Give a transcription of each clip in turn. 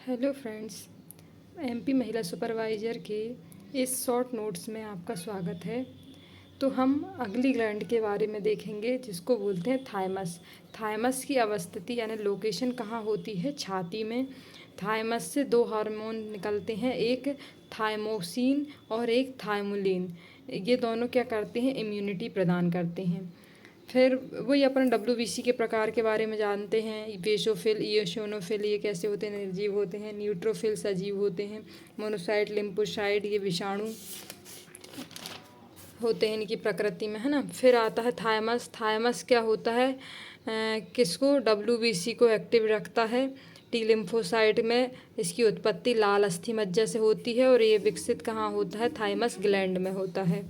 Hello friends, MP महिला supervisor के इस शॉर्ट नोट्स में आपका स्वागत है। तो हम अगली ग्लैंड के बारे में देखेंगे जिसको बोलते हैं थाइमस। थाइमस की अवस्थिति यानी लोकेशन कहाँ होती है? छाती में। थाइमस से दो हार्मोन निकलते हैं, एक थाइमोसिन और एक थाइमुलिन। ये दोनों क्या करते हैं? इम्यूनिटी प्रदान करते हैं। फिर वही अपन WBC के प्रकार के बारे में जानते हैं। बेसोफिल, इयोसिनोफिल ये कैसे होते हैं? निर्जीव होते हैं। न्यूट्रोफिल सजीव होते हैं। मोनोसाइट, लिम्फोसाइट ये विषाणु होते हैं इनकी प्रकृति में, है ना। फिर आता है थाइमस। थाइमस क्या होता है? किसको? WBC को एक्टिव रखता है। टी लिम्फोसाइट में इसकी उत्पत्ति लाल अस्थि मज्जा से होती है और ये विकसित कहाँ होता है? थाइमस ग्लैंड में होता है।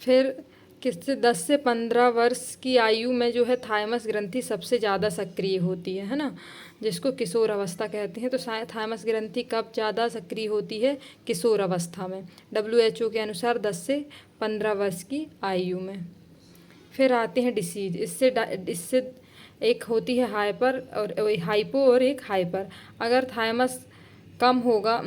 फिर किससे 10 से 15 वर्ष की आयु में जो है थाइमस ग्रंथि सबसे ज़्यादा सक्रिय होती है ना, जिसको किशोर अवस्था कहते हैं। तो थाइमस ग्रंथि कब ज़्यादा सक्रिय होती है? किशोर अवस्था में। WHO के अनुसार 10 से 15 वर्ष की आयु में। फिर आते हैं डिसीज। इससे एक होती है हाइपर और हाइपो और एक हाइपर। अगर थाइमस कम होगा,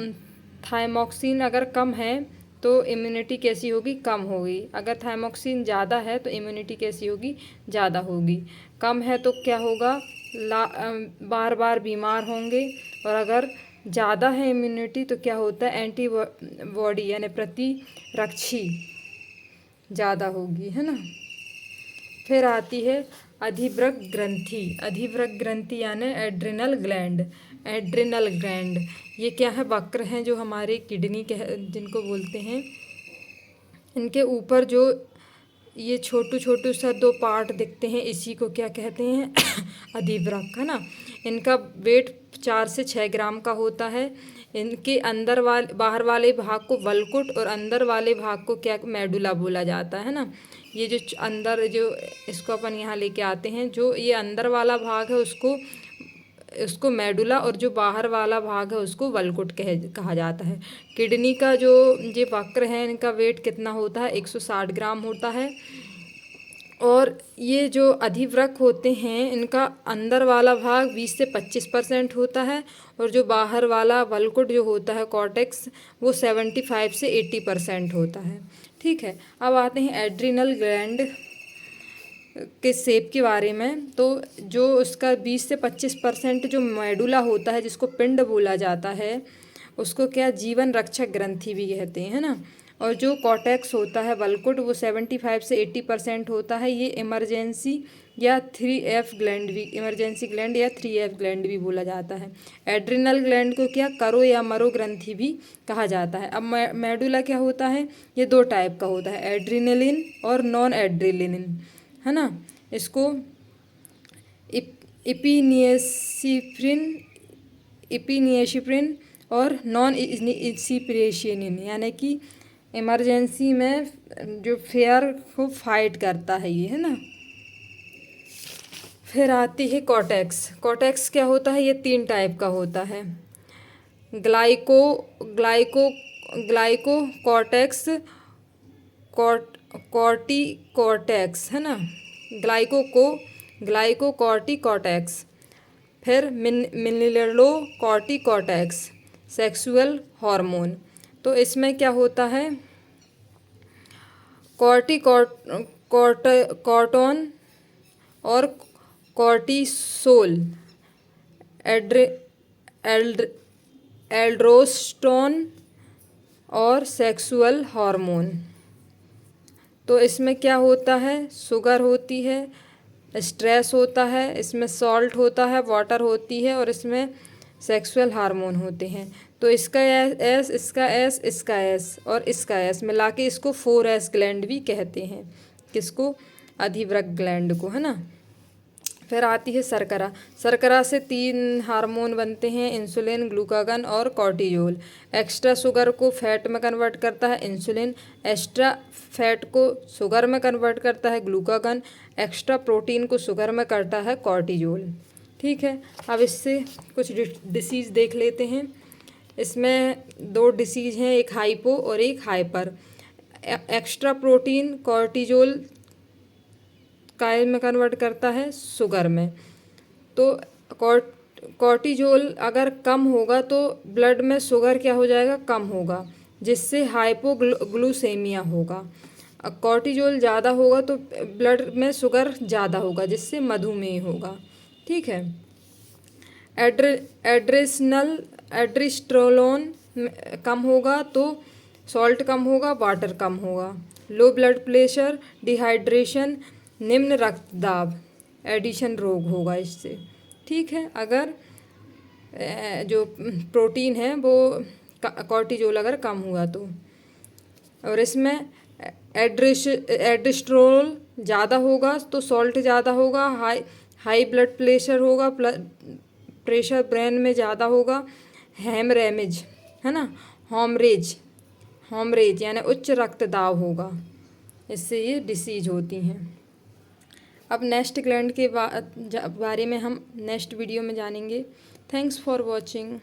थाइमोक्सिन अगर कम है तो इम्यूनिटी कैसी होगी? कम होगी। अगर थाइमोक्सिन ज़्यादा है तो इम्यूनिटी कैसी होगी? ज़्यादा होगी। कम है तो क्या होगा? बार बार बीमार होंगे। और अगर ज़्यादा है इम्यूनिटी तो क्या होता है? एंटीबॉडी यानी प्रतिरक्षी ज़्यादा होगी, है ना। फिर आती है अधिवृक्क ग्रंथि। अधिवृक्क ग्रंथि यानी एड्रिनल ग्लैंड। एड्रिनल ग्लैंड ये क्या है? वक्र हैं जो हमारे किडनी के जिनको बोलते हैं। इनके ऊपर जो ये छोटू छोटू सा दो पार्ट दिखते हैं इसी को क्या कहते हैं? अधिवृक्क, है ना। इनका वेट 4 से 6 ग्राम का होता है। इनके बाहर वाले भाग को वल्कुट और अंदर वाले भाग को क्या? मेडुला बोला जाता है ना। ये जो अंदर जो इसको अपन यहाँ लेके आते हैं, जो ये अंदर वाला भाग है उसको मेडुला और जो बाहर वाला भाग है उसको वल्कुट कहा जाता है। किडनी का जो ये वक्र है इनका वेट कितना होता है? 160 ग्राम होता है। और ये जो अधिवृक्क होते हैं इनका अंदर वाला भाग 20 से 25% होता है और जो बाहर वाला वल्कुट जो होता है कॉर्टेक्स वो 75 से 80% होता है। ठीक है, अब आते हैं एड्रिनल ग्लैंड के शेप के बारे में। तो जो उसका 20 से 25% जो मेडुला होता है जिसको पिंड बोला जाता है उसको क्या? जीवन रक्षक ग्रंथि भी कहते हैं, है ना। और जो कॉर्टेक्स होता है वल्कुट वो 75 से 80% होता है। ये इमरजेंसी या 3F ग्लैंड भी, इमरजेंसी ग्लैंड या 3F ग्लैंड भी बोला जाता है। एड्रिनल ग्लैंड को क्या? करो या मरो ग्रंथि भी कहा जाता है। अब मेडुला क्या होता है? ये दो टाइप का होता है, एड्रिनलिन और नॉन एड्रिनलिन, है ना। इसको इपिनियसिप्रिन और नॉन इसिप्रेशियनिन यानी कि इमरजेंसी में जो फेयर को फाइट करता है ये, है ना। फिर आती है कॉर्टेक्स। कॉर्टेक्स क्या होता है? ये 3 टाइप का होता है। Glyco glyco glyco cortex, कॉर्टी cortex, है ना। Glyco कॉर्टी cortex. फिर मिनरलो कॉर्टी कॉर्टेक्स, सेक्सुअल हार्मोन। तो इसमें क्या होता है? कॉर्टोन और कॉर्टिसोल, एल्ड्रोस्टोन और सेक्सुअल हार्मोन। तो इसमें क्या होता है? शुगर होती है, स्ट्रेस होता है, इसमें सॉल्ट होता है, वाटर होती है और इसमें सेक्सुअल हार्मोन होते हैं। तो इसका एस, इसका एस, इसका एस और इसका एस मिला के इसको 4S ग्लैंड भी कहते हैं। किसको? अधिवृक्क ग्लैंड को, है ना। फिर आती है शर्करा। शर्करा से 3 हार्मोन बनते हैं, इंसुलिन, ग्लूकागन और कॉर्टिजोल। एक्स्ट्रा शुगर को फैट में कन्वर्ट करता है इंसुलिन, एक्स्ट्रा फैट को शुगर में कन्वर्ट करता है ग्लूकागन, एक्स्ट्रा प्रोटीन को शुगर में करता है कॉर्टिजोल। ठीक है, अब इससे कुछ डिसीज़ देख लेते हैं। इसमें 2 डिसीज़ हैं, एक हाइपो और एक हाइपर। एक्स्ट्रा प्रोटीन कॉर्टिजोल काय में कन्वर्ट करता है? शुगर में। तो कॉर्टिजोल अगर कम होगा तो ब्लड में शुगर क्या हो जाएगा, कम होगा, जिससे हाइपोग्लूसेमिया होगा। कॉर्टिजोल ज़्यादा होगा तो ब्लड में शुगर ज़्यादा होगा, जिससे मधुमेह होगा। ठीक है। एड्रेस्ट्रोलोन कम होगा तो सॉल्ट कम होगा, वाटर कम होगा। लो ब्लड प्रेशर, डिहाइड्रेशन, निम्न रक्तदाब, एडिशन रोग होगा इससे। ठीक है। अगर जो प्रोटीन है वो कॉर्टिजोल अगर कम हुआ तो, और इसमें एड्रेस्ट्रोल ज़्यादा होगा तो सॉल्ट ज़्यादा होगा, हाई ब्लड प्रेशर होगा, प्रेशर ब्रेन में ज़्यादा होगा, हेमरेमेज है ना, होमरेज यानी उच्च रक्तदाब होगा। इससे ये डिसीज होती हैं। अब नेक्स्ट ग्लैंड के बारे में हम नेक्स्ट वीडियो में जानेंगे। Thanks for watching.